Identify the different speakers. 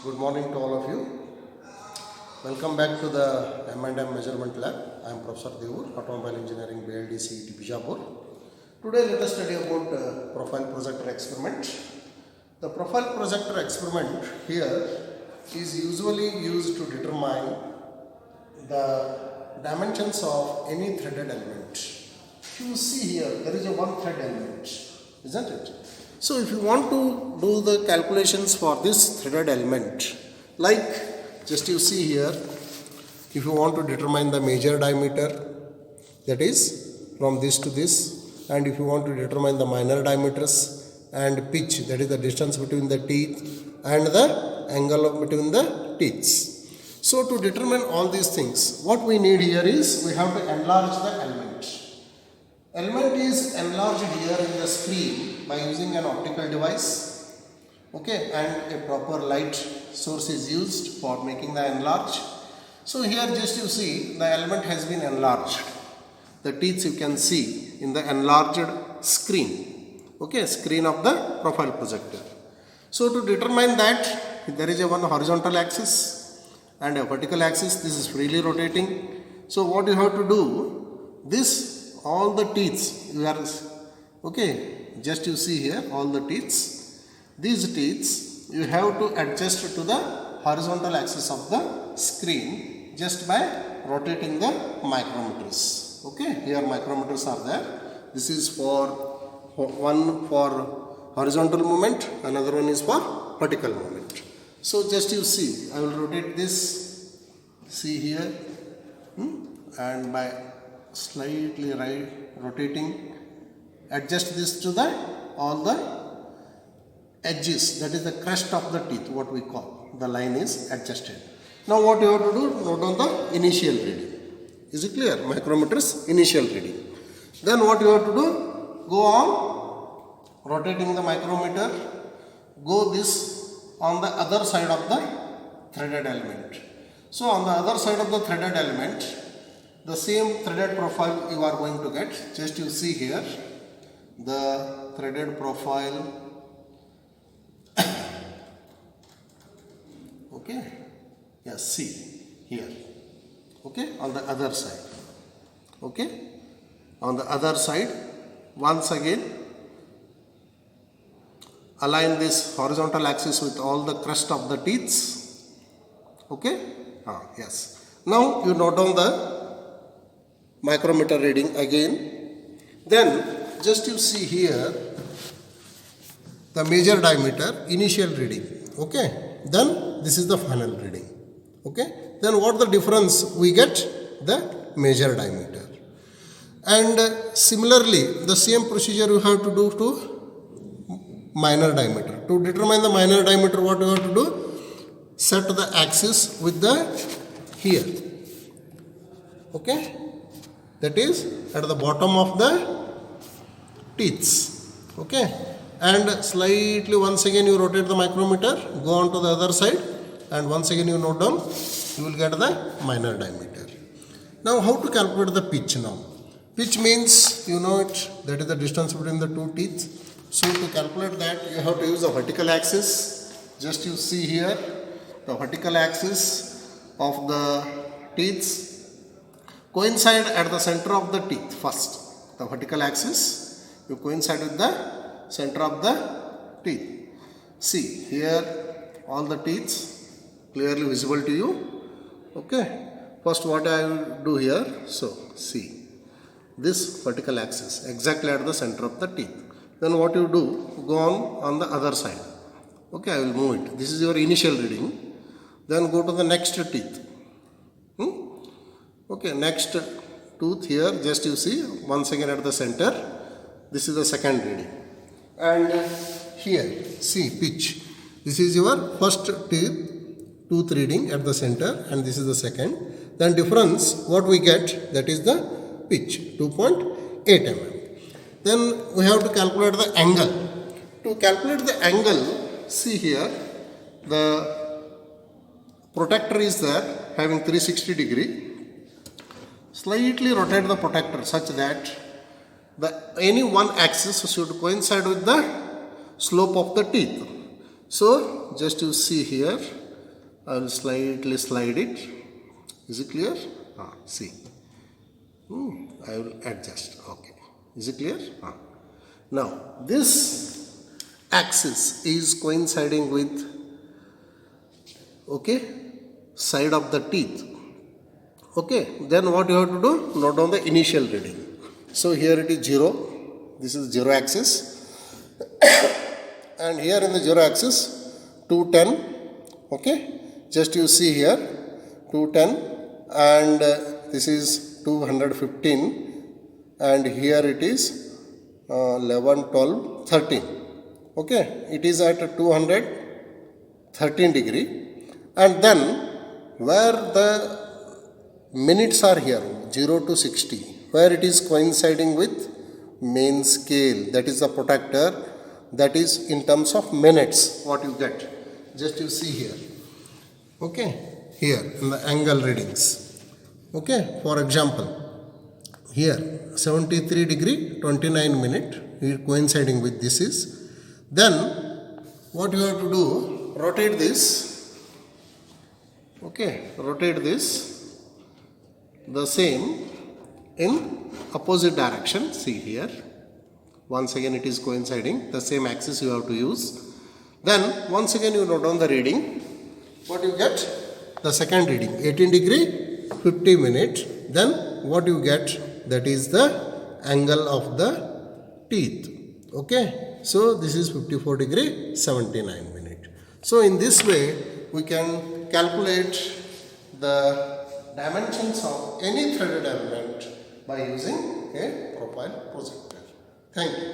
Speaker 1: Good morning to all of you. Welcome back to the M&M Measurement Lab. I am Professor Devur, Automobile Engineering, BLD CET Bijapur. Today let us study about profile projector experiment. The profile projector experiment here is usually used to determine the dimensions of any threaded element. If you see here, there is a one thread element, isn't it? So if you want to do the calculations for this threaded element, like just you see here, if you want to determine the major diameter, that is from this to this, and if you want to determine the minor diameters and pitch, that is the distance between the teeth and the angle between the teeth. So to determine all these things, what we need here is we have to enlarge the element. Element is enlarged here in the screen by using an optical device, okay, and a proper light source is used for making the enlarge. So here just you see the element has been enlarged. The teeth you can see in the enlarged screen, okay, screen of the profile projector. So to determine that, there is a one horizontal axis and a vertical axis. This is freely rotating. So what you have to do, this all the teeth you are, okay, just you see here all the teeth, these teeth you have to adjust to the horizontal axis of the screen just by rotating the micrometers. Okay, here micrometers are there. This is for one for horizontal movement, another one is for vertical movement. So just you see, I will rotate this, see here, and by slightly right rotating, adjust this to the all the edges, that is the crest of the teeth, what we call, the line is adjusted. Now what you have to do, note down the initial reading. Is it clear? Micrometers initial reading. Then what you have to do, go on rotating the micrometer, go this on the other side of the threaded element. So on the other side of the threaded element, the same threaded profile you are going to get. Just you see here the threaded profile, okay, yes, see here, okay, on the other side, okay, on the other side. Once again align this horizontal axis with all the crest of the teeth, okay, yes. Now you note down the micrometer reading again. Then just you see here the major diameter initial reading, okay, then this is the final reading, okay. Then what the difference we get, the major diameter. And similarly the same procedure you have to do to minor diameter. To determine the minor diameter, what you have to do, set the axis with the here, okay, that is at the bottom of the teeth, okay, and slightly once again you rotate the micrometer, go on to the other side, and once again you note down, you will get the minor diameter. Now how to calculate the pitch now? Pitch means, you know it, that is the distance between the two teeth. So to calculate that, you have to use the vertical axis. Just you see here the vertical axis of the teeth coincide at the center of the teeth first. The vertical axis, you coincide with the center of the teeth. See here all the teeth clearly visible to you, okay. First what I will do here, so see this vertical axis exactly at the center of the teeth. Then what you do, go on the other side, okay, I will move it. This is your initial reading. Then go to the next teeth, okay, next tooth here, just you see once again at the center, this is the second reading. And here see pitch, this is your first tooth reading at the center, and this is the second. Then difference what we get, that is the pitch, 2.8 mm. Then we have to calculate the angle. To calculate the angle, see here the protector is there having 360 degree. Slightly rotate the protector such that any one axis should coincide with the slope of the teeth. So just you see here I will slightly slide it. Is it clear? See. I will adjust. Okay. Is it clear? Now, this axis is coinciding with, okay, side of the teeth. Okay. Then what you have to do? Note down the initial reading. So here it is 0. This is 0 axis. And here in the 0 axis, 210. Okay. Just you see here, 210. And this is 215, and here it is 11, 12, 13. Okay, it is at 213 degree, and then where the minutes are here, 0 to 60, where it is coinciding with main scale, that is the protractor, that is in terms of minutes what you get. Just you see here. Okay. Here in the angle readings. Okay, for example, here 73 degree 29 minute coinciding with this is. Then what you have to do, rotate this. Okay, rotate this the same in opposite direction. See here. Once again it is coinciding, the same axis you have to use. Then once again you note down the reading. What you get? The second reading, 18 degree, 50 minutes. Then what you get? That is the angle of the teeth. Okay. So this is 54 degree, 79 minutes. So in this way, we can calculate the dimensions of any threaded element by using a profile projector. Thank you.